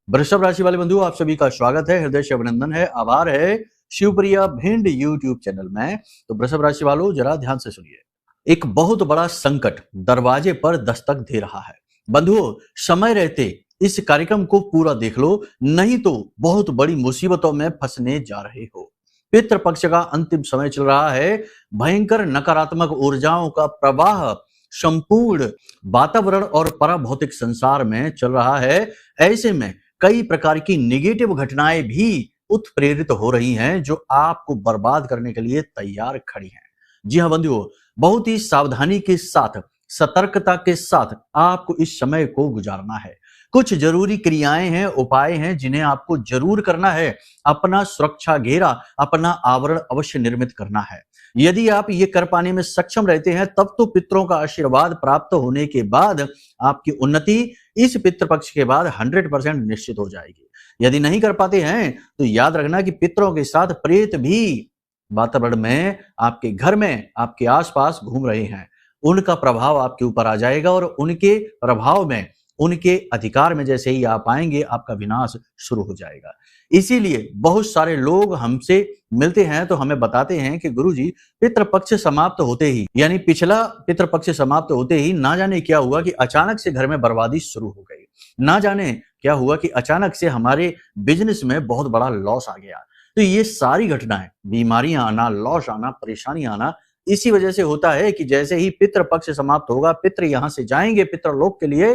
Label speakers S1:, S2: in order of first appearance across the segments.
S1: वृषभ राशि वाले बंधु, आप सभी का स्वागत है, हृदय से अभिनंदन है, आभार है शिवप्रिया भिंड यूट्यूब चैनल में। तो वृषभ राशि वालों, जरा ध्यान से सुनिए। एक बहुत बड़ा संकट दरवाजे पर दस्तक दे रहा है। बंधुओं, समय रहते इस कार्यक्रम को पूरा देख लो, नहीं तो बहुत बड़ी मुसीबतों में फंसने जा रहे हो। पितृपक्ष का अंतिम समय चल रहा है। भयंकर नकारात्मक ऊर्जाओं का प्रवाह संपूर्ण वातावरण और पराभौतिक संसार में चल रहा है। ऐसे में कई प्रकार की नेगेटिव घटनाएं भी उत्प्रेरित हो रही हैं, जो आपको बर्बाद करने के लिए तैयार खड़ी हैं। जी हाँ बंधुओं, बहुत ही सावधानी के साथ, सतर्कता के साथ आपको इस समय को गुजारना है। कुछ जरूरी क्रियाएं हैं, उपाय हैं, जिन्हें आपको जरूर करना है। अपना सुरक्षा घेरा, अपना आवरण अवश्य निर्मित करना है। यदि आप ये कर पाने में सक्षम रहते हैं, तब तो पितरों का आशीर्वाद प्राप्त होने के बाद आपकी उन्नति इस पितृपक्ष के बाद 100% निश्चित हो जाएगी। यदि नहीं कर पाते हैं तो याद रखना कि पितरों के साथ प्रेत भी वातावरण में, आपके घर में, आपके आसपास घूम रहे हैं। उनका प्रभाव आपके ऊपर आ जाएगा और उनके प्रभाव में, उनके अधिकार में जैसे ही आप आएंगे, आपका विनाश शुरू हो जाएगा। इसीलिए बहुत सारे लोग हमसे मिलते हैं तो हमें बताते हैं कि गुरुजी, पितृपक्ष समाप्त होते ही, यानी पिछला पितृपक्ष समाप्त होते ही ना जाने क्या हुआ कि अचानक से घर में बर्बादी शुरू हो गई। ना जाने क्या हुआ कि अचानक से हमारे बिजनेस में बहुत बड़ा लॉस आ गया। तो ये सारी घटनाएं, बीमारियां आना, लॉस आना, परेशानी आना, इसी वजह से होता है कि जैसे ही पितृपक्ष समाप्त होगा, पितृ यहां से जाएंगे पितृलोक के लिए,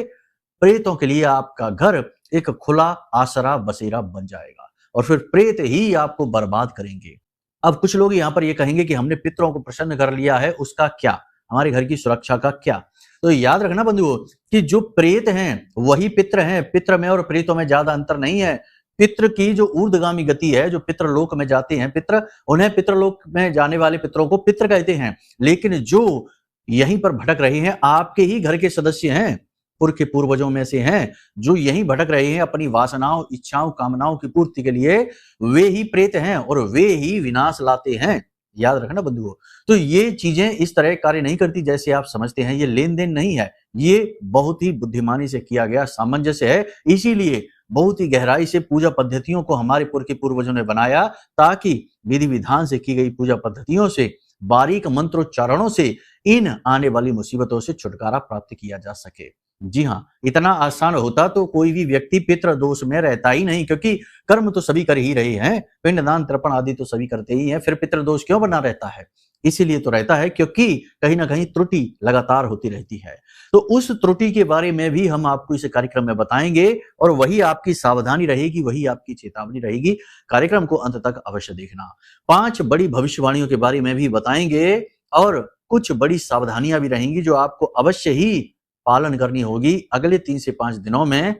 S1: प्रेतों के लिए आपका घर एक खुला आसरा बसेरा बन जाएगा और फिर प्रेत ही आपको बर्बाद करेंगे। अब कुछ लोग यहाँ पर ये कहेंगे कि हमने पितरों को प्रसन्न कर लिया है, उसका क्या, हमारे घर की सुरक्षा का क्या? तो याद रखना बंधुओं कि जो प्रेत हैं वही पित्र हैं। पित्र में और प्रेतों में ज्यादा अंतर नहीं है। पित्र की जो ऊर्ध्वगामी गति है, जो पितृलोक में जाते हैं पित्र, उन्हें पितृलोक में जाने वाले पितरों को पित्र कहते हैं। लेकिन जो यहीं पर भटक रहे हैं, आपके ही घर के सदस्य हैं, पूर्व के पूर्वजों में से हैं, जो यहीं भटक रहे हैं अपनी वासनाओं, इच्छाओं, कामनाओं की पूर्ति के लिए, वे ही प्रेत हैं और वे ही विनाश लाते हैं। याद रखना बंधुओं। तो ये चीजें इस तरह कार्य नहीं करती जैसे आप समझते हैं। ये लेन देन नहीं है, ये बहुत ही बुद्धिमानी से किया गया सामंजस्य है। इसीलिए बहुत ही गहराई से पूजा पद्धतियों को हमारे पूर्व के पूर्वजों ने बनाया, ताकि विधि विधान से की गई पूजा पद्धतियों से, बारीक मंत्रोच्चारणों से इन आने वाली मुसीबतों से छुटकारा प्राप्त किया जा सके। जी हाँ, इतना आसान होता तो कोई भी व्यक्ति पितृ दोष में रहता ही नहीं, क्योंकि कर्म तो सभी कर ही रहे हैं, पिंडदान तर्पण आदि तो सभी करते ही हैं, फिर पितृ दोष क्यों बना रहता है? इसीलिए तो रहता है क्योंकि कहीं ना कहीं त्रुटि लगातार होती रहती है। तो उस त्रुटि के बारे में भी हम आपको इस कार्यक्रम में बताएंगे और वही आपकी सावधानी रहेगी, वही आपकी चेतावनी रहेगी। कार्यक्रम को अंत तक अवश्य देखना। 5 बड़ी भविष्यवाणियों के बारे में भी बताएंगे और कुछ बड़ी सावधानियां भी रहेंगी जो आपको अवश्य ही पालन करनी होगी अगले 3 से 5 दिनों में।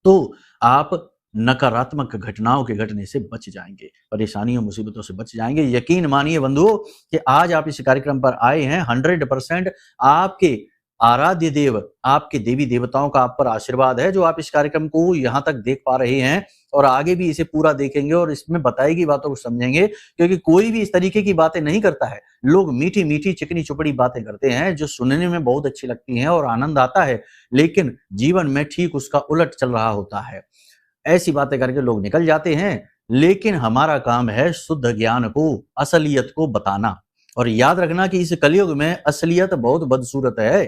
S1: तो आप नकारात्मक घटनाओं के घटने से बच जाएंगे, परेशानियों मुसीबतों से बच जाएंगे। यकीन मानिए बंधुओं कि आज आप इस कार्यक्रम पर आए हैं, 100% आपके आराध्य देव, आपके देवी देवताओं का आप पर आशीर्वाद है, जो आप इस कार्यक्रम को यहाँ तक देख पा रहे हैं और आगे भी इसे पूरा देखेंगे और इसमें बताई गई बातों को समझेंगे। क्योंकि कोई भी इस तरीके की बातें नहीं करता है। लोग मीठी मीठी चिकनी चुपड़ी बातें करते हैं जो सुनने में बहुत अच्छी लगती हैं और आनंद आता है, लेकिन जीवन में ठीक उसका उलट चल रहा होता है। ऐसी बातें करके लोग निकल जाते हैं, लेकिन हमारा काम है शुद्ध ज्ञान को, असलियत को बताना। और याद रखना कि इस कलयुग में असलियत बहुत बदसूरत है।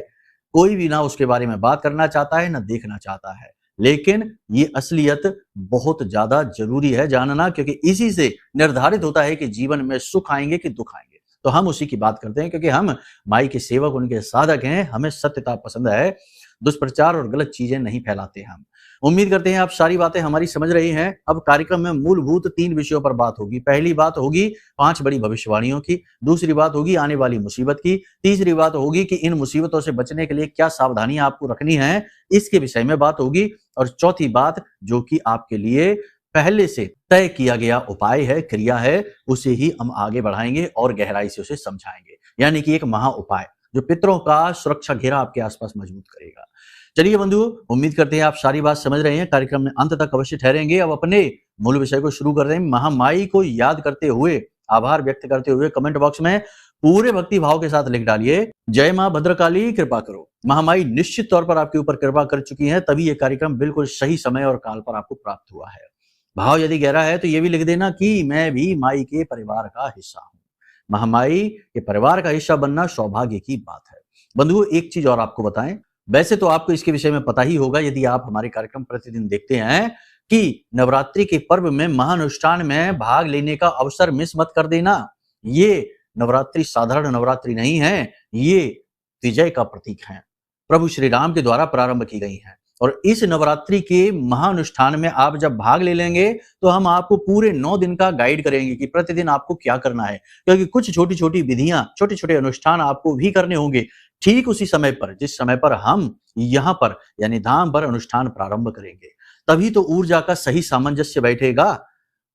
S1: कोई भी ना उसके बारे में बात करना चाहता है, ना देखना चाहता है, लेकिन ये असलियत बहुत ज्यादा जरूरी है जानना, क्योंकि इसी से निर्धारित होता है कि जीवन में सुख आएंगे कि दुख आएंगे। तो हम उसी की बात करते हैं, क्योंकि हम माई के सेवक, उनके साधक हैं। हमें सत्यता पसंद है, दुष्प्रचार और गलत चीजें नहीं फैलाते हम। उम्मीद करते हैं आप सारी बातें हमारी समझ रहे हैं। अब कार्यक्रम में मूलभूत 3 विषयों पर बात होगी। पहली बात होगी 5 बड़ी भविष्यवाणियों की, दूसरी बात होगी आने वाली मुसीबत की, तीसरी बात होगी कि इन मुसीबतों से बचने के लिए क्या सावधानियां आपको रखनी है, इसके विषय में बात होगी, और चौथी बात जो कि आपके लिए पहले से तय किया गया उपाय है, क्रिया है, उसे ही हम आगे बढ़ाएंगे और गहराई से उसे समझाएंगे। यानी कि एक महा उपाय जो पितरों का सुरक्षा घेरा आपके आसपास मजबूत करेगा। चलिए बंधुओं, उम्मीद करते हैं आप सारी बात समझ रहे हैं। कार्यक्रम में अंत तक अवश्य ठहरेंगे। अब अपने मूल विषय को शुरू कर रहे हैं। महामाई को याद करते हुए, आभार व्यक्त करते हुए कमेंट बॉक्स में पूरे भक्ति भाव के साथ लिख डालिए, जय मां भद्रकाली कृपा करो। महामाई निश्चित तौर पर आपके ऊपर कृपा कर चुकी है, तभी ये कार्यक्रम बिल्कुल सही समय और काल पर आपको प्राप्त हुआ है। भाव यदि गहरा है तो ये भी लिख देना कि मैं भी माई के परिवार का हिस्सा हूं। महामाई के परिवार का हिस्सा बनना सौभाग्य की बात है। बंधुओं, एक चीज और आपको बताएं, वैसे तो आपको इसके विषय में पता ही होगा यदि आप हमारे कार्यक्रम प्रतिदिन देखते हैं कि नवरात्रि के पर्व में महानुष्ठान में भाग लेने का अवसर मिस मत कर देना। ये नवरात्रि साधारण नवरात्रि नहीं है, ये विजय का प्रतीक है, प्रभु श्री राम के द्वारा प्रारंभ की गई है। और इस नवरात्रि के महानुष्ठान में आप जब भाग ले लेंगे तो हम आपको पूरे 9 दिन का गाइड करेंगे कि प्रतिदिन आपको क्या करना है, क्योंकि कुछ छोटी छोटी विधियां, छोटे छोटे अनुष्ठान आपको भी करने होंगे ठीक उसी समय पर जिस समय पर हम यहाँ पर यानी धाम पर अनुष्ठान प्रारंभ करेंगे। तभी तो ऊर्जा का सही सामंजस्य बैठेगा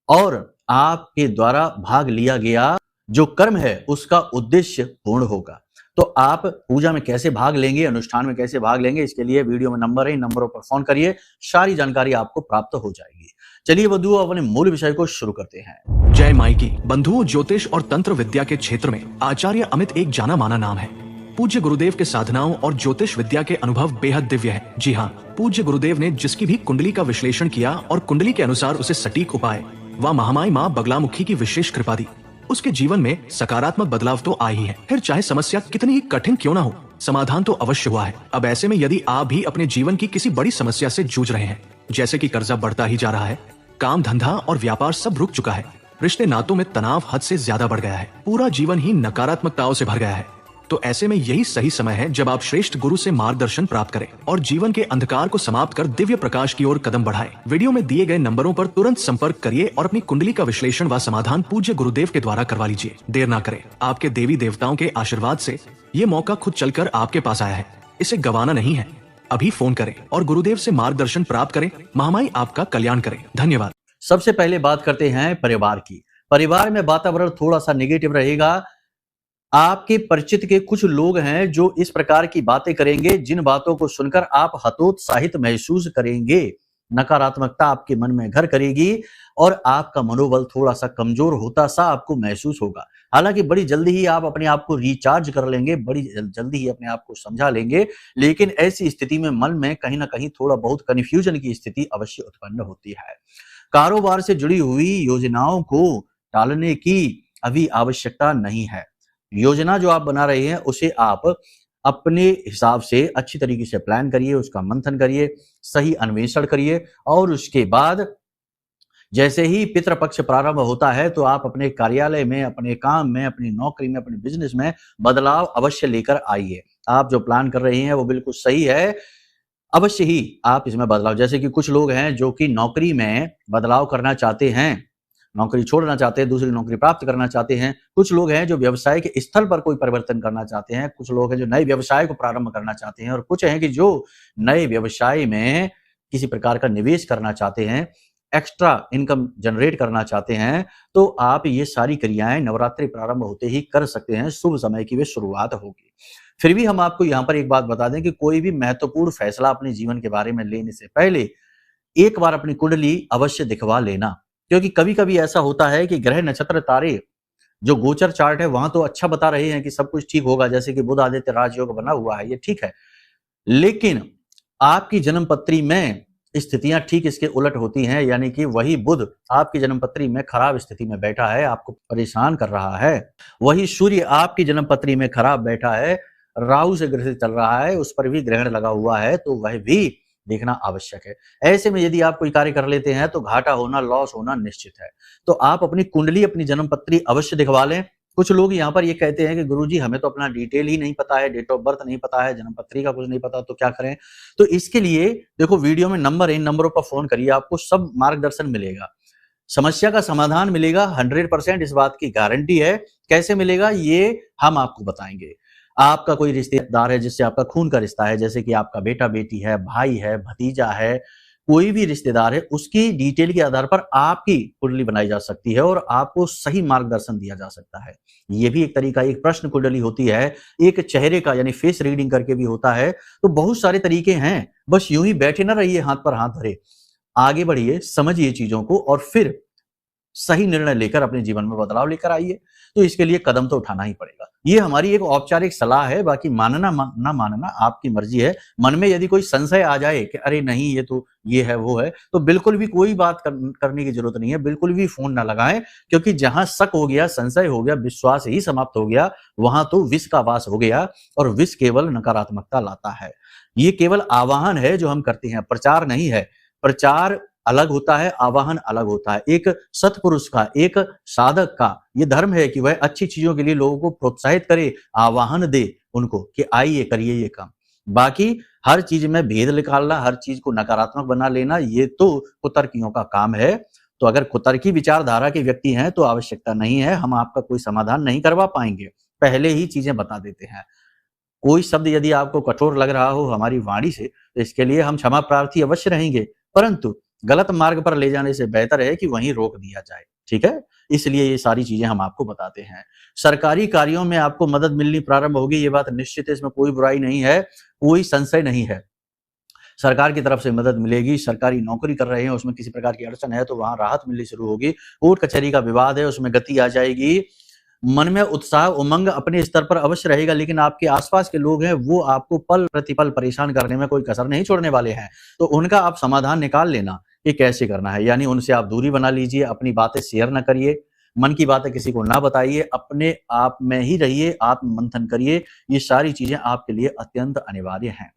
S1: और आपके द्वारा भाग लिया गया जो कर्म है उसका उद्देश्य पूर्ण होगा। तो आप पूजा में कैसे भाग लेंगे, अनुष्ठान में कैसे भाग लेंगे, इसके लिए वीडियो में नंबर है, इन नंबरों पर फोन करिए, सारी जानकारी आपको प्राप्त हो जाएगी। चलिए बंधुओं, अपने मूल विषय को शुरू करते हैं।
S2: जय माई की। बंधुओं, ज्योतिष और तंत्र विद्या के क्षेत्र में आचार्य अमित एक जाना माना नाम है। पूज्य गुरुदेव के साधनाओं और ज्योतिष विद्या के अनुभव बेहद दिव्य है। जी हाँ, पूज्य गुरुदेव ने जिसकी भी कुंडली का विश्लेषण किया और कुंडली के अनुसार उसे सटीक उपाय व महामाई माँ बगलामुखी की विशेष कृपा दी, उसके जीवन में सकारात्मक बदलाव तो आए ही है। फिर चाहे समस्या कितनी ही कठिन क्यों ना हो, समाधान तो अवश्य हुआ है। अब ऐसे में यदि आप भी अपने जीवन की किसी बड़ी समस्या से जूझ रहे हैं, जैसे कि कर्जा बढ़ता ही जा रहा है, काम धंधा और व्यापार सब रुक चुका है, रिश्ते नातों में तनाव हद से ज्यादा बढ़ गया है, पूरा जीवन ही नकारात्मकताओं से भर गया है, तो ऐसे में यही सही समय है जब आप श्रेष्ठ गुरु से मार्गदर्शन प्राप्त करें और जीवन के अंधकार को समाप्त कर दिव्य प्रकाश की ओर कदम बढ़ाएं। वीडियो में दिए गए नंबरों पर तुरंत संपर्क करिए और अपनी कुंडली का विश्लेषण व समाधान पूज्य गुरुदेव के द्वारा करवा लीजिए। देर ना करें, आपके देवी देवताओं के आशीर्वाद से ये मौका खुद चलकर आपके पास आया है, इसे गंवाना नहीं है। अभी फोन करें और गुरुदेव से मार्गदर्शन प्राप्त करें। महामाई आपका कल्याण करें। धन्यवाद।
S1: सबसे पहले बात करते हैं परिवार की। परिवार में वातावरण थोड़ा सा नेगेटिव रहेगा। आपके परिचित के कुछ लोग हैं जो इस प्रकार की बातें करेंगे जिन बातों को सुनकर आप हतोत्साहित महसूस करेंगे। नकारात्मकता आपके मन में घर करेगी और आपका मनोबल थोड़ा सा कमजोर होता सा आपको महसूस होगा। हालांकि बड़ी जल्दी ही आप अपने आप को रिचार्ज कर लेंगे, बड़ी जल्दी ही अपने आप को समझा लेंगे, लेकिन ऐसी स्थिति में मन में कहीं ना कहीं थोड़ा बहुत कंफ्यूजन की स्थिति अवश्य उत्पन्न होती है। कारोबार से जुड़ी हुई योजनाओं को टालने की अभी आवश्यकता नहीं है। योजना जो आप बना रहे हैं उसे आप अपने हिसाब से अच्छी तरीके से प्लान करिए, उसका मंथन करिए, सही अन्वेषण करिए और उसके बाद जैसे ही पितृपक्ष प्रारंभ होता है तो आप अपने कार्यालय में, अपने काम में, अपनी नौकरी में, अपने बिजनेस में बदलाव अवश्य लेकर आइए। आप जो प्लान कर रहे हैं वो बिल्कुल सही है, अवश्य ही आप इसमें बदलाव, जैसे कि कुछ लोग हैं जो कि नौकरी में बदलाव करना चाहते हैं, नौकरी छोड़ना चाहते हैं, दूसरी नौकरी प्राप्त करना चाहते हैं। कुछ लोग हैं जो व्यवसाय के स्थल पर कोई परिवर्तन करना चाहते हैं, कुछ लोग हैं जो नए व्यवसाय को प्रारंभ करना चाहते हैं और कुछ हैं कि जो नए व्यवसाय में किसी प्रकार का निवेश करना चाहते हैं, एक्स्ट्रा इनकम जनरेट करना चाहते हैं। तो आप ये सारी क्रियाएं नवरात्रि प्रारंभ होते ही कर सकते हैं, शुभ समय की वे शुरुआत होगी। फिर भी हम आपको यहाँ पर एक बात बता दें कि कोई भी महत्वपूर्ण फैसला अपने जीवन के बारे में लेने से पहले एक बार अपनी कुंडली अवश्य दिखवा लेना, क्योंकि कभी कभी ऐसा होता है कि ग्रह नक्षत्र तारे जो गोचर चार्ट है वहां तो अच्छा बता रहे हैं कि सब कुछ ठीक होगा, जैसे कि बुध आदित्य राजयोग बना हुआ है, ये ठीक है, लेकिन आपकी जन्म पत्री में स्थितियां ठीक इसके उलट होती हैं, यानी कि वही बुध आपकी जन्म पत्री में खराब स्थिति में बैठा है, आपको परेशान कर रहा है। वही सूर्य आपकी जन्म पत्री में खराब बैठा है, राहु से ग्रसित चल रहा है, उस पर भी ग्रहण लगा हुआ है, तो वह भी देखना आवश्यक है। ऐसे में यदि आप कोई कार्य कर लेते हैं तो घाटा होना, लॉस होना निश्चित है। तो आप अपनी कुंडली, अपनी जन्म पत्री अवश्य दिखवा लें। कुछ लोग यहाँ पर ये कहते हैं कि गुरुजी हमें तो अपना डिटेल ही नहीं पता है, डेट ऑफ बर्थ नहीं पता है, जन्म पत्री का कुछ नहीं पता, तो क्या करें? तो इसके लिए देखो वीडियो में नंबर है, इन नंबरों पर फोन करिए, आपको सब मार्गदर्शन मिलेगा, समस्या का समाधान मिलेगा। 100% इस बात की गारंटी है। कैसे मिलेगा ये हम आपको बताएंगे। आपका कोई रिश्तेदार है जिससे आपका खून का रिश्ता है, जैसे कि आपका बेटा बेटी है, भाई है, भतीजा है, कोई भी रिश्तेदार है, उसकी डिटेल के आधार पर आपकी कुंडली बनाई जा सकती है और आपको सही मार्गदर्शन दिया जा सकता है। ये भी एक तरीका, एक प्रश्न कुंडली होती है, एक चेहरे का यानी फेस रीडिंग करके भी होता है। तो बहुत सारे तरीके हैं, बस यूं ही बैठे ना रहिए हाथ पर हाथ धरे, आगे बढ़िए, समझिए चीजों को और फिर सही निर्णय लेकर अपने जीवन में बदलाव लेकर आइए। तो इसके लिए कदम तो उठाना ही पड़ेगा। ये हमारी एक औपचारिक सलाह है, बाकी मानना ना मानना आपकी मर्जी है। मन में यदि कोई संशय आ जाए कि अरे नहीं ये तो ये है वो है, तो बिल्कुल भी कोई बात करने की जरूरत नहीं है, बिल्कुल भी फोन ना लगाएं, क्योंकि जहां शक हो गया, संशय हो गया, विश्वास ही समाप्त हो गया, वहां तो विष का वास हो गया, और विष केवल नकारात्मकता लाता है। ये केवल आवाहन है जो हम करते हैं, प्रचार नहीं है। प्रचार अलग होता है, आवाहन अलग होता है। एक सत्पुरुष का, एक साधक का ये धर्म है कि वह अच्छी चीजों के लिए लोगों को प्रोत्साहित करे, आवाहन दे उनको कि आइए करिए ये काम। बाकी हर चीज में भेद निकालना, हर चीज को नकारात्मक बना लेना, ये तो कुतर्कियों का काम है। तो अगर कुतर्की विचारधारा के व्यक्ति हैं तो आवश्यकता नहीं है, हम आपका कोई समाधान नहीं करवा पाएंगे, पहले ही चीजें बता देते हैं। कोई शब्द यदि आपको कठोर लग रहा हो हमारी वाणी से, तो इसके लिए हम क्षमा प्रार्थी अवश्य रहेंगे, परंतु गलत मार्ग पर ले जाने से बेहतर है कि वहीं रोक दिया जाए। ठीक है, इसलिए ये सारी चीजें हम आपको बताते हैं। सरकारी कार्यों में आपको मदद मिलनी प्रारंभ होगी, ये बात निश्चित है, इसमें कोई बुराई नहीं है, कोई संशय नहीं है। सरकार की तरफ से मदद मिलेगी। सरकारी नौकरी कर रहे हैं, उसमें किसी प्रकार की अड़चन है तो वहां राहत मिलनी शुरू होगी। कोर्ट कचहरी का विवाद है, उसमें गति आ जाएगी। मन में उत्साह उमंग अपने स्तर पर अवश्य रहेगा, लेकिन आपके आसपास के लोग हैं वो आपको पल प्रतिपल परेशान करने में कोई कसर नहीं छोड़ने वाले हैं। तो उनका आप समाधान निकाल लेना कि कैसे करना है, यानी उनसे आप दूरी बना लीजिए, अपनी बातें शेयर ना करिए, मन की बातें किसी को ना बताइए, अपने आप में ही रहिए, आत्म मंथन करिए। ये सारी चीजें आपके लिए अत्यंत अनिवार्य हैं।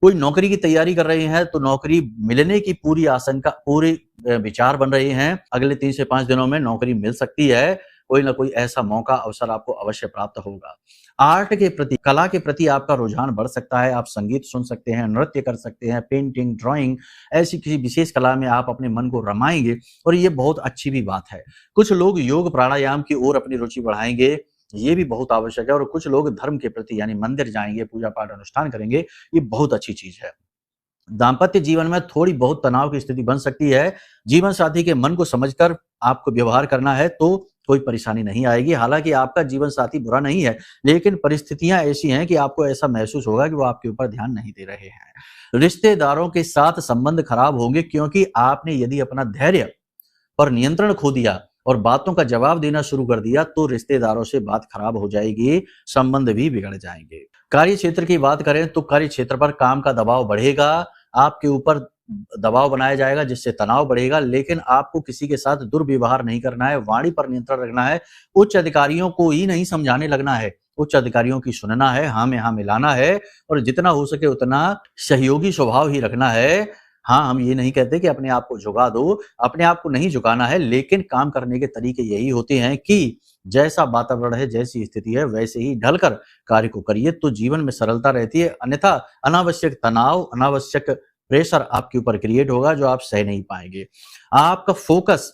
S1: कोई नौकरी की तैयारी कर रहे हैं तो नौकरी मिलने की पूरी आशंका, पूरे विचार बन रहे हैं, अगले 3 से 5 दिनों में नौकरी मिल सकती है। कोई ना कोई ऐसा मौका अवसर आपको अवश्य प्राप्त होगा। आर्ट के प्रति, कला के प्रति आपका रुझान बढ़ सकता है। आप संगीत सुन सकते हैं, नृत्य कर सकते हैं, पेंटिंग, ड्राइंग, ऐसी किसी विशेष कला में आप अपने मन को रमाएंगे, और ये बहुत अच्छी भी बात है। कुछ लोग योग प्राणायाम की ओर अपनी रुचि बढ़ाएंगे, ये भी बहुत आवश्यक है। और कुछ लोग धर्म के प्रति यानी मंदिर जाएंगे, पूजा पाठ अनुष्ठान करेंगे, ये बहुत अच्छी चीज है। दाम्पत्य जीवन में थोड़ी बहुत तनाव की स्थिति बन सकती है। जीवन साथी के मन को समझकर आपको व्यवहार करना है तो कोई परेशानी नहीं आएगी। हालांकि आपका जीवन साथी बुरा नहीं है, लेकिन परिस्थितियां ऐसी हैं कि आपको ऐसा महसूस होगा कि वो आपके ऊपर ध्यान नहीं दे रहे हैं। रिश्तेदारों के साथ संबंध खराब होंगे, क्योंकि आपने यदि अपना धैर्य पर नियंत्रण खो दिया और बातों का जवाब देना शुरू कर दिया तो रिश्तेदारों से बात खराब हो जाएगी, संबंध भी बिगड़ जाएंगे। कार्य क्षेत्र की बात करें तो कार्य क्षेत्र पर काम का दबाव बढ़ेगा, आपके ऊपर दबाव बनाया जाएगा जिससे तनाव बढ़ेगा, लेकिन आपको किसी के साथ दुर्व्यवहार नहीं करना है, वाणी पर नियंत्रण रखना है, उच्च अधिकारियों को ही नहीं समझाने लगना है, उच्च अधिकारियों की सुनना है, हाँ में हाँ मिलाना है, और जितना हो सके उतना सहयोगी स्वभाव ही रखना है। हाँ, हम ये नहीं कहते कि अपने आप को झुका दो, अपने आप को नहीं झुकाना है, लेकिन काम करने के तरीके यही होते हैं कि जैसा वातावरण है, जैसी स्थिति है, वैसे ही ढलकर कार्य को करिए तो जीवन में सरलता रहती है। अन्यथा अनावश्यक तनाव, अनावश्यक प्रेशर आपके ऊपर क्रिएट होगा जो आप सह नहीं पाएंगे। आपका फोकस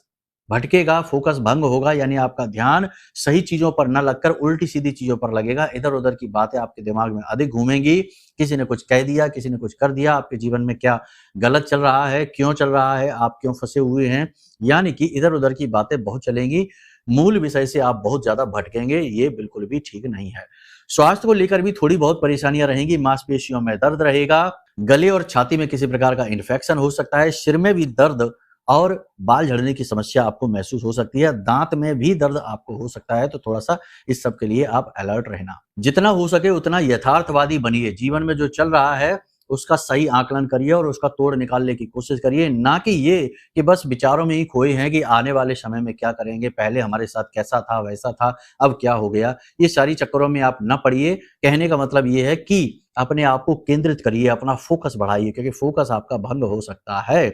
S1: भटकेगा, फोकस भंग होगा, यानी आपका ध्यान सही चीजों पर न लगकर उल्टी सीधी चीजों पर लगेगा। इधर उधर की बातें आपके दिमाग में अधिक घूमेंगी, किसी ने कुछ कह दिया, किसी ने कुछ कर दिया, आपके जीवन में क्या गलत चल रहा है, क्यों चल रहा है, आप क्यों फंसे हुए हैं, यानी कि इधर उधर की बातें बहुत चलेंगी। मूल विषय से आप बहुत ज्यादा भटकेंगे, ये बिल्कुल भी ठीक नहीं है। स्वास्थ्य को लेकर भी थोड़ी बहुत परेशानियां रहेंगी, मांसपेशियों में दर्द रहेगा, गले और छाती में किसी प्रकार का इन्फेक्शन हो सकता है, सिर में भी दर्द और बाल झड़ने की समस्या आपको महसूस हो सकती है, दांत में भी दर्द आपको हो सकता है, तो थोड़ा सा इस सब के लिए आप अलर्ट रहना। जितना हो सके उतना यथार्थवादी बनिए, जीवन में जो चल रहा है उसका सही आकलन करिए और उसका तोड़ निकालने की कोशिश करिए, ना कि ये कि बस विचारों में ही खोए हैं कि आने वाले समय में क्या करेंगे, पहले हमारे साथ कैसा था वैसा था, अब क्या हो गया। ये सारी चक्करों में आप न पड़िए। कहने का मतलब ये है कि अपने आप को केंद्रित करिए, अपना फोकस बढ़ाइए, क्योंकि फोकस आपका भंग हो सकता है।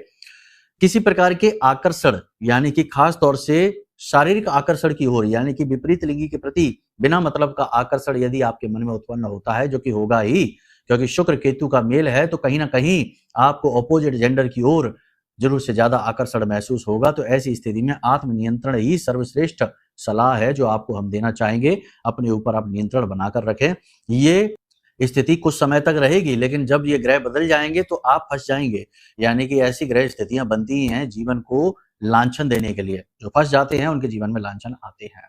S1: किसी प्रकार के आकर्षण यानी कि खास तौर से शारीरिक आकर्षण की ओर, यानी कि विपरीत लिंगी के प्रति बिना मतलब का आकर्षण यदि आपके मन में उत्पन्न होता है, जो कि होगा ही क्योंकि शुक्र केतु का मेल है, तो कहीं ना कहीं आपको अपोजिट जेंडर की ओर जरूर से ज्यादा आकर्षण महसूस होगा। तो ऐसी स्थिति में आत्मनियंत्रण ही सर्वश्रेष्ठ सलाह है जो आपको हम देना चाहेंगे। अपने ऊपर आप नियंत्रण बनाकर रखें। ये स्थिति कुछ समय तक रहेगी, लेकिन जब ये ग्रह बदल जाएंगे तो आप फंस जाएंगे। यानी कि ऐसी ग्रह स्थितियां बनती हैं जीवन को लांछन देने के लिए, जो फंस जाते हैं उनके जीवन में लांछन आते हैं।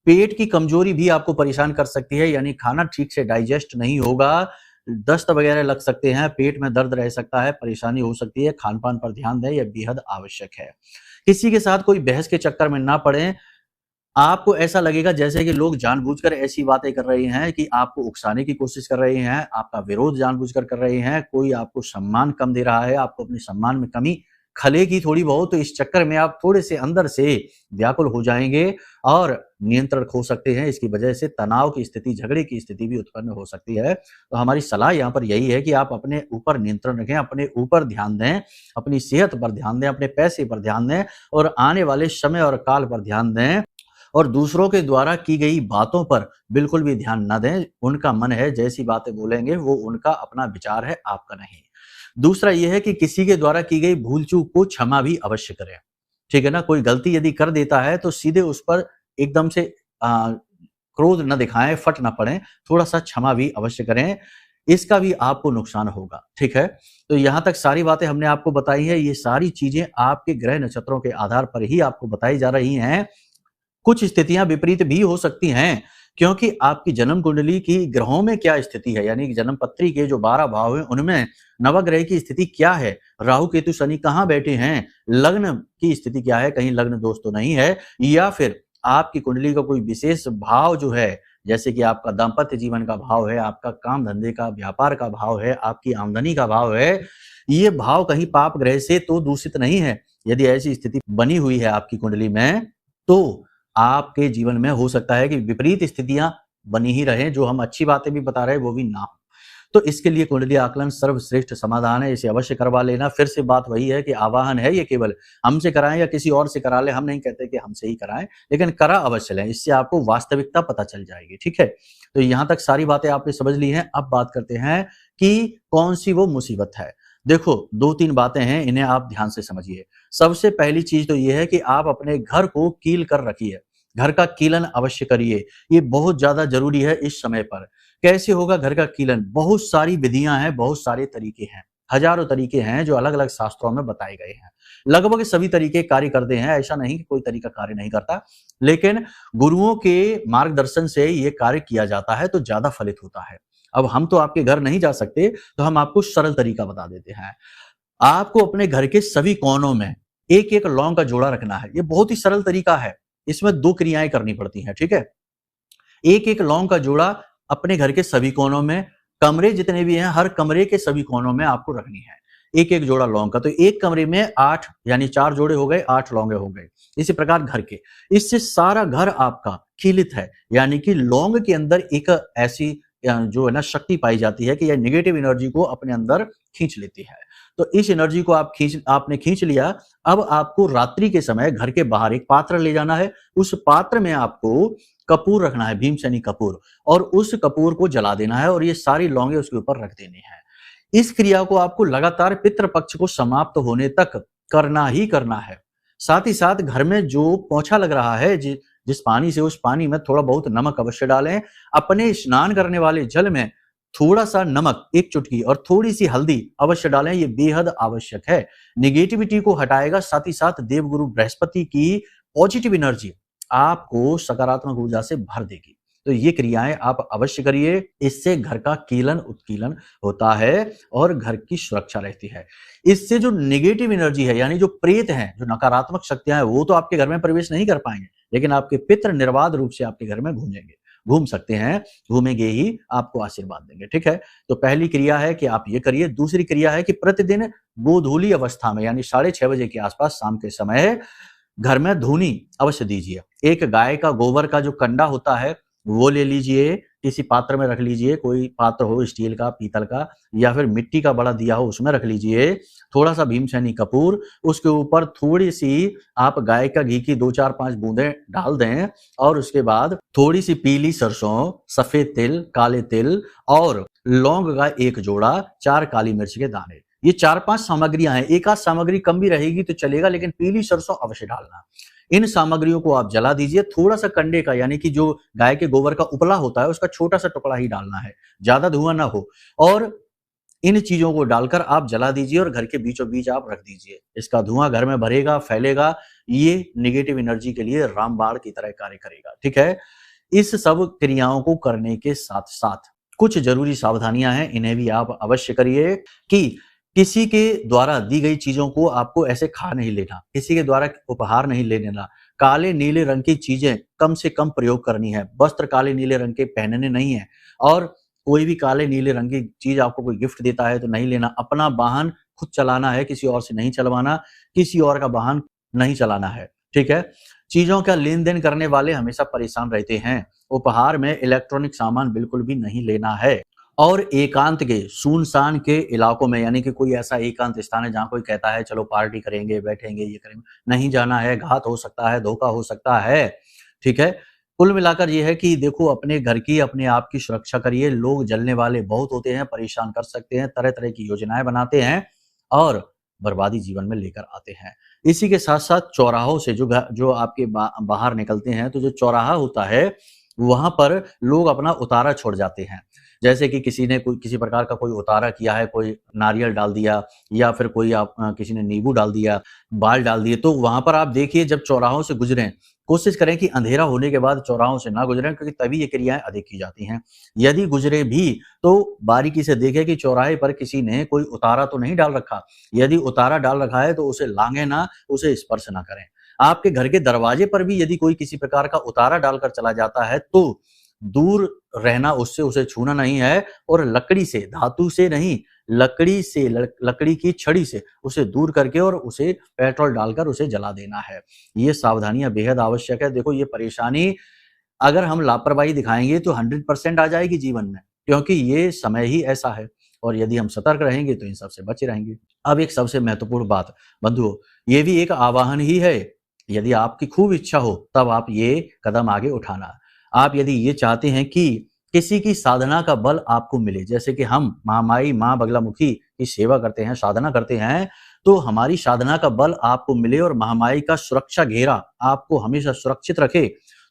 S1: पेट की कमजोरी भी आपको परेशान कर सकती है, यानी खाना ठीक से डाइजेस्ट नहीं होगा, दस्त वगैरह लग सकते हैं, पेट में दर्द रह सकता है, परेशानी हो सकती है। खान पान पर ध्यान दें, यह बेहद आवश्यक है। किसी के साथ कोई बहस के चक्कर में ना पड़े, आपको ऐसा लगेगा जैसे कि लोग जानबूझकर ऐसी बातें कर रहे हैं कि आपको उकसाने की कोशिश कर रहे हैं, आपका विरोध जानबूझकर कर रहे हैं, कोई आपको सम्मान कम दे रहा है, आपको अपने सम्मान में कमी खलेगी थोड़ी बहुत, तो इस चक्कर में आप थोड़े से अंदर से व्याकुल हो जाएँगे और नियंत्रण खो सकते हैं। इसकी वजह से तनाव की स्थिति, झगड़े की स्थिति भी उत्पन्न हो सकती है। तो हमारी सलाह यहाँ पर यही है कि आप अपने ऊपर नियंत्रण रखें, अपने ऊपर ध्यान दें, अपनी सेहत पर ध्यान दें, अपने पैसे पर ध्यान दें और आने वाले समय और काल पर ध्यान दें। और दूसरों के द्वारा की गई बातों पर बिल्कुल भी ध्यान ना दें। उनका मन है, जैसी बातें बोलेंगे वो उनका अपना विचार है, आपका नहीं। दूसरा ये है कि किसी के द्वारा की गई भूल-चूक को क्षमा भी अवश्य करें, ठीक है ना? कोई गलती यदि कर देता है तो सीधे उस पर एकदम से क्रोध ना दिखाएँ, फट ना पड़ें, थोड़ा-सा क्षमा भी अवश्य करें। इसका भी आपको नुकसान होगा, ठीक है? तो यहाँ तक सारी बातें हमने आपको बताई हैं, ये सारी चीज़ें आपके ग्रह नक्षत्रों के आधार पर ही आपको बताई जा रही हैं। कुछ स्थितियां विपरीत भी हो सकती हैं, क्योंकि आपकी जन्म कुंडली की ग्रहों में क्या स्थिति है, यानी कि जन्म पत्री के जो 12 भाव हैं उनमें नवग्रह की स्थिति क्या है, राहु केतु शनि कहाँ बैठे हैं, लग्न की स्थिति क्या है, कहीं लग्न दोष तो नहीं है, या फिर आपकी कुंडली का कोई विशेष भाव जो है, जैसे कि आपका दाम्पत्य जीवन का भाव है, आपका काम धंधे का, व्यापार का भाव है, आपकी आमदनी का भाव है, ये भाव कहीं पाप ग्रह से तो दूषित नहीं है। यदि ऐसी स्थिति बनी हुई है आपकी कुंडली में, तो आपके जीवन में हो सकता है कि विपरीत स्थितियां बनी ही रहें, जो हम अच्छी बातें भी बता रहे हैं वो भी ना हो। तो इसके लिए कुंडली आकलन सर्वश्रेष्ठ समाधान है, इसे अवश्य करवा लेना। फिर से बात वही है कि आवाहन है, ये केवल हमसे कराएं या किसी और से करा लें, हम नहीं कहते कि हमसे ही कराएं, लेकिन करा अवश्य लें, इससे आपको वास्तविकता पता चल जाएगी, ठीक है? तो यहाँ तक सारी बातें आपने समझ ली हैं। अब बात करते हैं कि कौन सी वो मुसीबत है। देखो, 2-3 बातें हैं, इन्हें आप ध्यान से समझिए। सबसे पहली चीज तो ये है कि आप अपने घर को कील कर रखिए, घर का कीलन अवश्य करिए, ये बहुत ज्यादा जरूरी है इस समय पर। कैसे होगा घर का कीलन? बहुत सारी विधियां हैं, बहुत सारे तरीके हैं, हजारों तरीके हैं जो अलग अलग शास्त्रों में बताए गए हैं। लगभग सभी तरीके कार्य करते हैं, ऐसा नहीं कि कोई तरीका कार्य नहीं करता, लेकिन गुरुओं के मार्गदर्शन से ये कार्य किया जाता है तो ज्यादा फलित होता है। अब हम तो आपके घर नहीं जा सकते, तो हम आपको सरल तरीका बता देते हैं। आपको अपने घर के सभी कोनों में एक एक लौंग का जोड़ा रखना है। ये बहुत ही सरल तरीका है, इसमें 2 क्रियाएं करनी पड़ती हैं, ठीक है? एक एक लौंग का जोड़ा अपने घर के सभी कोनों में, कमरे जितने भी हैं हर कमरे के सभी कोनों में आपको रखनी है एक एक जोड़ा लौंग का। तो एक कमरे में 8 यानी 4 जोड़े हो गए, 8 लौंगे हो गए। इसी प्रकार घर के, इससे सारा घर आपका खिलित है, यानी कि लौंग के अंदर एक ऐसी जो है ना शक्ति पाई जाती है कि यह नेगेटिव एनर्जी को अपने अंदर खींच लेती है। तो इस एनर्जी को आपने खींच लिया। अब आपको रात्रि के समय घर के बाहर एक पात्र ले जाना है, उस पात्र में आपको कपूर रखना है, भीमसेनी कपूर, और उस कपूर को जला देना है और ये सारी लौंगे उसके ऊपर रख देनी है। इस क्रिया को आपको लगातार पितृपक्ष को समाप्त होने तक करना ही करना है। साथ ही साथ घर में जो पोंछा लग रहा है, जिस पानी से, उस पानी में थोड़ा बहुत नमक अवश्य डालें। अपने स्नान करने वाले जल में थोड़ा सा नमक, 1 चुटकी, और थोड़ी सी हल्दी अवश्य डालें, ये बेहद आवश्यक है। निगेटिविटी को हटाएगा, साथ ही साथ देवगुरु बृहस्पति की पॉजिटिव एनर्जी आपको सकारात्मक ऊर्जा से भर देगी। तो ये क्रियाएं आप अवश्य करिए, इससे घर का कीलन उत्कीलन होता है और घर की सुरक्षा रहती है। इससे जो नेगेटिव एनर्जी है, यानी जो प्रेत हैं, जो नकारात्मक शक्तियां हैं, वो तो आपके घर में प्रवेश नहीं कर पाएंगे, लेकिन आपके पितृ निर्बाध रूप से आपके घर में घूम सकते हैं, घूमेंगे ही, आपको आशीर्वाद देंगे, ठीक है? तो पहली क्रिया है कि आप ये करिए। दूसरी क्रिया है कि प्रतिदिन गोधूली अवस्था में, यानी 6:30 बजे के आसपास शाम के समय घर में धूनी अवश्य दीजिए। एक गाय का गोबर का जो कंडा होता है वो ले लीजिए, किसी पात्र में रख लीजिए, कोई पात्र हो स्टील का, पीतल का, या फिर मिट्टी का बड़ा दिया हो उसमें रख लीजिए। थोड़ा सा भीमसेनी कपूर, उसके ऊपर थोड़ी सी आप गाय का घी की 2, 4, 5 बूंदें डाल दें, और उसके बाद थोड़ी सी पीली सरसों, सफेद तिल, काले तिल और लौंग का 1 जोड़ा, 4 काली मिर्च के दाने। ये 4-5 सामग्रियां हैं। एक आध सामग्री कम भी रहेगी तो चलेगा, लेकिन पीली सरसों अवश्य डालना। इन सामग्रियों को आप जला दीजिए। थोड़ा सा कंडे का, यानी कि जो गाय के गोबर का उपला होता है, उसका छोटा सा टुकड़ा ही डालना है, ज्यादा धुआं ना हो। और इन चीजों को डालकर आप जला दीजिए और घर के बीचों बीच आप रख दीजिए। इसका धुआं घर में भरेगा, फैलेगा, ये नेगेटिव एनर्जी के लिए रामबाण की तरह कार्य करेगा, ठीक है? इस सब क्रियाओं को करने के साथ साथ कुछ जरूरी सावधानियां हैं, इन्हें भी आप अवश्य करिए। कि किसी के द्वारा दी गई चीजों को आपको ऐसे खा नहीं लेना, किसी के द्वारा उपहार नहीं ले लेना, काले नीले रंग की चीजें कम से कम प्रयोग करनी है। वस्त्र काले नीले रंग के पहनने नहीं है, और कोई भी काले नीले रंग की चीज आपको कोई गिफ्ट देता है तो नहीं लेना। अपना वाहन खुद चलाना है, किसी और से नहीं चलवाना, किसी और का वाहन नहीं चलाना है, ठीक है। चीजों का लेन देन करने वाले हमेशा परेशान रहते हैं। उपहार में इलेक्ट्रॉनिक सामान बिल्कुल भी नहीं लेना है। और एकांत के सुनसान के इलाकों में, यानी कि कोई ऐसा एकांत स्थान है जहां कोई कहता है चलो पार्टी करेंगे, बैठेंगे, ये करेंगे, नहीं जाना है। घात हो सकता है, धोखा हो सकता है, ठीक है। कुल मिलाकर ये है कि देखो, अपने घर की, अपने आप की सुरक्षा करिए। लोग जलने वाले बहुत होते हैं, परेशान कर सकते हैं, तरह तरह की योजनाएं बनाते हैं और बर्बादी जीवन में लेकर आते हैं। इसी के साथ साथ चौराहों से जो आपके बाहर निकलते हैं, तो जो चौराहा होता है वहां पर लोग अपना उतारा छोड़ जाते हैं। जैसे कि किसी ने कोई किसी प्रकार का कोई उतारा किया है, कोई नारियल डाल दिया, या फिर कोई किसी ने नींबू डाल दिया, बाल डाल दिए, तो वहां पर आप देखिए, जब चौराहों से गुजरें, कोशिश करें कि अंधेरा होने के बाद चौराहों से ना गुजरें, क्योंकि तभी ये क्रियाएं अधिक की जाती हैं। यदि गुजरे भी तो बारीकी से देखें कि चौराहे पर किसी ने कोई उतारा तो नहीं डाल रखा। यदि उतारा डाल रखा है तो उसे लांघे ना, उसे स्पर्श ना करें। आपके घर के दरवाजे पर भी यदि कोई किसी प्रकार का उतारा डालकर चला जाता है तो दूर रहना उससे, उसे छूना नहीं है। और लकड़ी से, धातु से नहीं, लकड़ी से, लकड़ी की छड़ी से उसे दूर करके और उसे पेट्रोल डालकर उसे जला देना है। ये सावधानियां बेहद आवश्यक है। देखो, ये परेशानी अगर हम लापरवाही दिखाएंगे तो 100% आ जाएगी जीवन में, क्योंकि ये समय ही ऐसा है। और यदि हम सतर्क रहेंगे तो इन सबसे बचे रहेंगे। अब एक सबसे महत्वपूर्ण बात बंधुओं, ये भी एक आवाहन ही है। यदि आपकी खूब इच्छा हो तब आप ये कदम आगे उठाना। आप यदि ये चाहते हैं कि किसी की साधना का बल आपको मिले, जैसे कि हम महामाई माँ बगलामुखी की सेवा करते हैं, साधना करते हैं, तो हमारी साधना का बल आपको मिले और महामाई का सुरक्षा घेरा आपको हमेशा सुरक्षित रखे,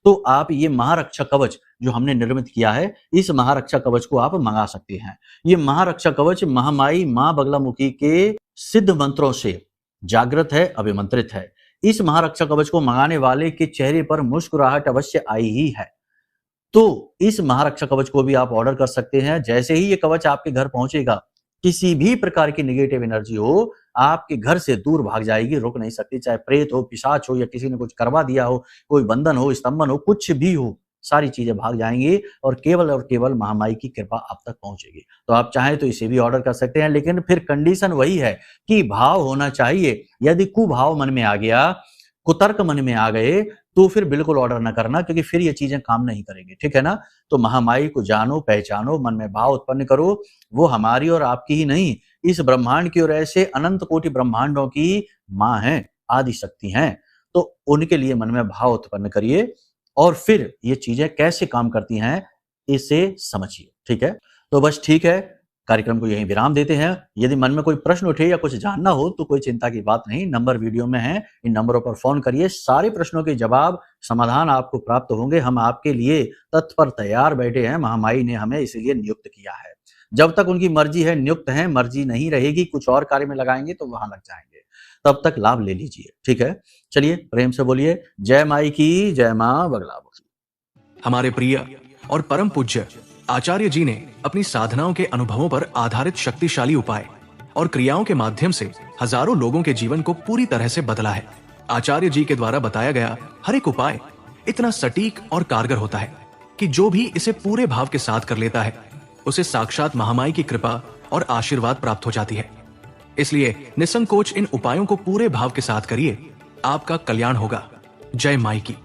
S1: तो आप ये महारक्षा कवच जो हमने निर्मित किया है, इस महारक्षा कवच को आप मंगा सकते हैं। ये महारक्षा कवच महामाई माँ बगलामुखी के सिद्ध मंत्रों से जागृत है, अभिमंत्रित है। इस महारक्षा कवच को मंगाने वाले के चेहरे पर मुस्कुराहट अवश्य आई ही है। तो इस महारक्षा कवच को भी आप ऑर्डर कर सकते हैं। जैसे ही ये कवच आपके घर पहुंचेगा, किसी भी प्रकार की नेगेटिव एनर्जी हो, आपके घर से दूर भाग जाएगी, रुक नहीं सकती। चाहे प्रेत हो, पिशाच हो, या किसी ने कुछ करवा दिया हो, कोई बंधन हो, स्तंभन हो, कुछ भी हो, सारी चीजें भाग जाएंगी और केवल महामाई की कृपा आप तक पहुंचेगी। तो आप चाहें तो इसे भी ऑर्डर कर सकते हैं, लेकिन फिर कंडीशन वही है कि भाव होना चाहिए। यदि कुभाव मन में आ गया, कुतर्क मन में आ गए, तो फिर बिल्कुल ऑर्डर ना करना, क्योंकि फिर ये चीजें काम नहीं करेंगी, ठीक है ना। तो महामाई को जानो, पहचानो, मन में भाव उत्पन्न करो। वो हमारी और आपकी ही नहीं, इस ब्रह्मांड की और ऐसे अनंत कोटि ब्रह्मांडों की माँ है, आदि शक्ति हैं। तो उनके लिए मन में भाव उत्पन्न करिए और फिर ये चीजें कैसे काम करती हैं इसे समझिए, ठीक है। तो बस ठीक है, कार्यक्रम को यहीं विराम देते हैं। यदि मन में कोई प्रश्न उठे या कुछ जानना हो तो कोई चिंता की बात नहीं, नंबर वीडियो में है, इन नंबरों पर फोन करिए। सारे प्रश्नों के जवाब, समाधान आपको प्राप्त होंगे। हम आपके लिए तत्पर तैयार बैठे हैं। महामाई ने हमें इसलिए नियुक्त किया है। जब तक उनकी मर्जी है नियुक्त है, मर्जी नहीं रहेगी, कुछ और कार्य में लगाएंगे तो वहां लग जाएंगे। तब तक लाभ ले लीजिए, ठीक है। चलिए प्रेम से बोलिए, जय माई की, जय माँ बगलामुखी।
S2: हमारे प्रिय और परम पूज्य आचार्य जी ने अपनी साधनाओं के अनुभवों पर आधारित शक्तिशाली उपाय और क्रियाओं के माध्यम से हजारों लोगों के जीवन को पूरी तरह से बदला है। आचार्य जी के द्वारा बताया गया हर एक उपाय इतना सटीक और कारगर होता है कि जो भी इसे पूरे भाव के साथ कर लेता है, उसे साक्षात महामाई की कृपा और आशीर्वाद प्राप्त हो जाती है। इसलिए निसंकोच इन उपायों को पूरे भाव के साथ करिए, आपका कल्याण होगा। जय माई की।